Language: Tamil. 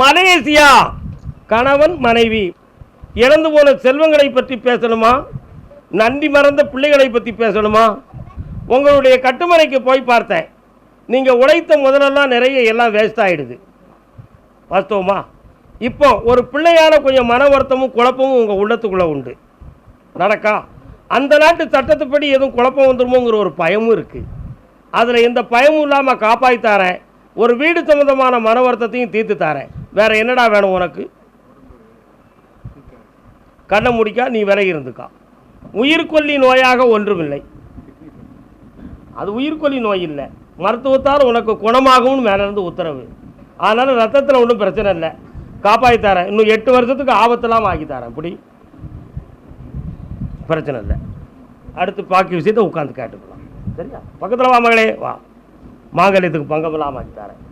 மலேசியா கணவன் மனைவி இறந்து போன செல்வங்களை பற்றி பேசணுமா, நன்றி மறந்த பிள்ளைகளை பற்றி பேசணுமா? உங்களுடைய கட்டுமனைக்கு போய் பார்த்தேன். நீங்கள் உழைத்த முதலெல்லாம் நிறைய எல்லாம் வேஸ்ட் ஆகிடுது. வாஸ்தவமா? இப்போ ஒரு பிள்ளையால் கொஞ்சம் மன வருத்தமும் குழப்பமும் உங்கள் உள்ளத்துக்குள்ளே உண்டு. நடக்கா? அந்த நாட்டு சட்டத்துப்படி எதுவும் குழப்பம் வந்துடுமோங்கிற ஒரு பயமும் இருக்குது. அதில் எந்த பயமும் இல்லாமல் காப்பாற்றி தரேன். ஒரு வீடு சம்மந்தமான மன வருத்தத்தையும் தீர்த்து தரேன். வேறு என்னடா வேணும் உனக்கு? கண்ணை முடிக்கா, நீ விலகி இருந்துக்கா. உயிர்கொல்லி நோயாக ஒன்றுமில்லை. அது உயிர்கொல்லி நோய் இல்லை, மருத்துவத்தால் உனக்கு குணமாகவும் மேலேருந்து உத்தரவு. அதனால் ரத்தத்தில் ஒன்றும் பிரச்சனை இல்லை, காப்பாற்றி தரேன். இன்னும் 8 வருஷத்துக்கு ஆபத்தெல்லாம் ஆக்கி தரேன். இப்படி பிரச்சனை இல்லை. அடுத்து பாக்கி விஷயத்தை உட்காந்து கேட்டுக்கலாம். சரியா? பக்கத்தில் வா மகளே, வா. மாங்கல்யத்துக்கு பங்கமெல்லாம் ஆக்கி தரேன்.